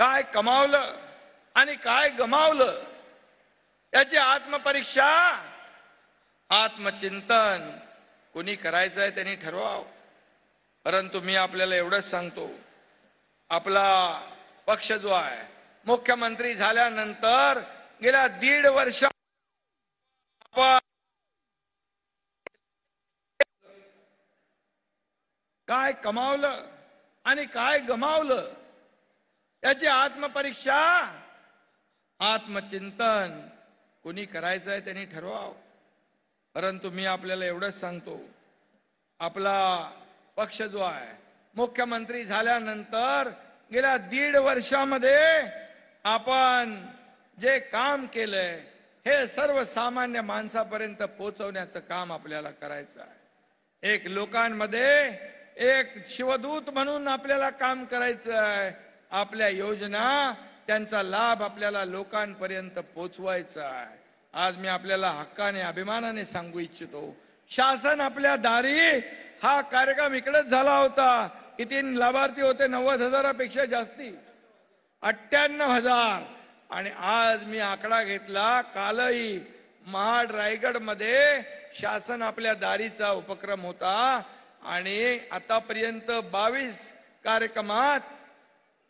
काय कमावलं आणि काय गमावलं याची आत्मपरीक्षा, आत्मचिंतन कोणी करायचं आहे त्यांनी ठरवावं. परंतु मी आपल्याला एवढंच सांगतो, आपला पक्ष जो आहे, मुख्यमंत्री झाल्यानंतर गेल्या 1.5 वर्ष काय कमावलं आणि काय गमावलं याची आत्मपरीक्षा, आत्मचिंतन कोणी करायचं आहे त्यांनी ठरवावं. परंतु मी आपल्याला एवढंच सांगतो, आपला पक्ष जो आहे, मुख्यमंत्री झाल्यानंतर गेल्या 1.5 वर्षामध्ये आपण जे काम केलंय हे सर्वसामान्य माणसापर्यंत पोहोचवण्याचं काम आपल्याला करायचं आहे. एक लोकांमध्ये एक शिवदूत म्हणून आपल्याला काम करायचं आहे. आपल्या योजना, त्यांचा लाभ आपल्याला लोकांपर्यंत पोहोचवायचा आहे. आज मी आपल्याला हक्काने अभिमानाने सांगू इच्छितो, शासन आपल्या दारी हा कार्यक्रम इकडेच झाला होता. किती लाभार्थी होते? 90,000पेक्षा जास्ती, 98,000. आणि आज मी आकडा घेतला, कालही महाड रायगड मध्ये शासन आपल्या दारीचा उपक्रम होता आणि आतापर्यंत 22 कार्यक्रमात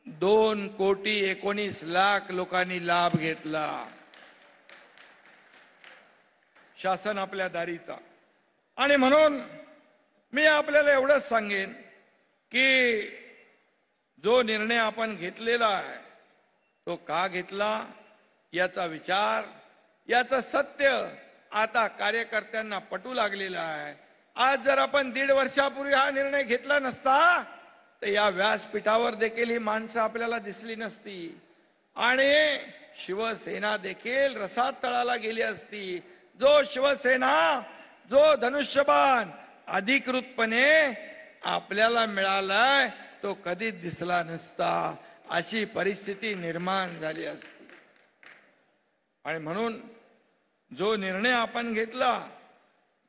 2,19,00,000 लोकांनी लाभ घेतला. शासन आपल्या दारीचा. आणि म्हणून मी आपल्याला एवढंच सांगेन की जो निर्णय आपण घेतलेला आहे तो का घेतला याचा विचार, याचं सत्य आता कार्यकर्त्यांना पटू लागलेलं आहे. आज जर आपण 1.5 वर्षापूर्वी हा निर्णय घेतला नसता तर या व्यासपीठावर देखील ही माणसं आपल्याला दिसली नसती आणि शिवसेना देखील रसातळाला गेली असती. जो शिवसेना, जो धनुष्यबाण अधिकृतपणे आपल्याला मिळालाय तो कधीच दिसला नसता. अशी परिस्थिती निर्माण झाली असती. आणि म्हणून जो निर्णय आपण घेतला,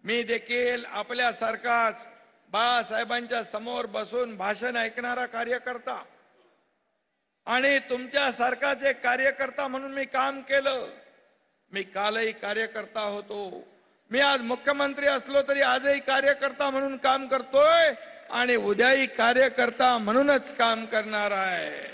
मी देखील आपल्यासारखाच बाळासाहेबांच्या समोर बसून भाषण ऐकणारा कार्यकर्ता आणि तुमच्यासारखाच एक कार्यकर्ता म्हणून मी काम केलं. मी कालही कार्यकर्ता होतो, मी आज मुख्यमंत्री असलो तरी आजही कार्यकर्ता म्हणून काम करतोय आणि उद्याही कार्यकर्ता म्हणूनच काम करणार आहे.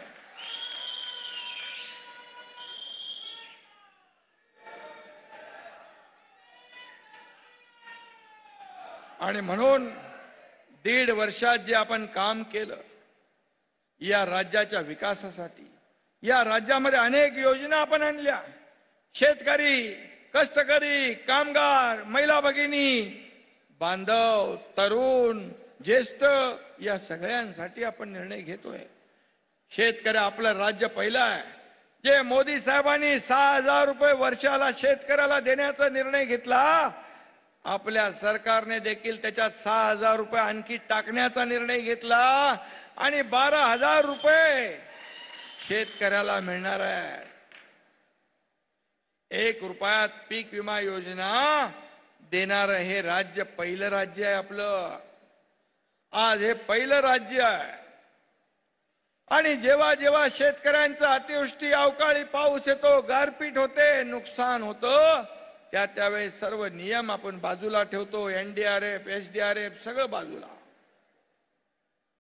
आणि म्हणून 1.5 वर्षात जे आपण काम केलं या राज्याच्या विकासासाठी, या राज्यामध्ये अनेक योजना आपण आणल्या. शेतकरी, कष्टकरी, कामगार, महिला भगिनी, बांधव, तरुण, ज्येष्ठ या सगळ्यांसाठी आपण निर्णय घेतोय. शेतकरी आपलं राज्य पहिलं आहे. जे मोदी साहेबांनी 6,000 रुपये वर्षाला शेतकऱ्याला देण्याचा निर्णय घेतला, आपल्या सरकारने देखील त्याच्यात 6,000 रुपये आणखी टाकण्याचा निर्णय घेतला आणि 12,000 रुपये शेतकऱ्याला मिळणार आहे. 1 रुपयात पीक विमा योजना देणार हे राज्य पहिलं राज्य आहे आपलं. आज हे पहिलं राज्य आहे. आणि जेव्हा जेव्हा शेतकऱ्यांचं अतिवृष्टी, अवकाळी पाऊस येतो, गारपीट होते, नुकसान होतं, त्यावेळेस सर्व नियम आपण बाजूला ठेवतो. NDRF, SDRF सगळं बाजूला.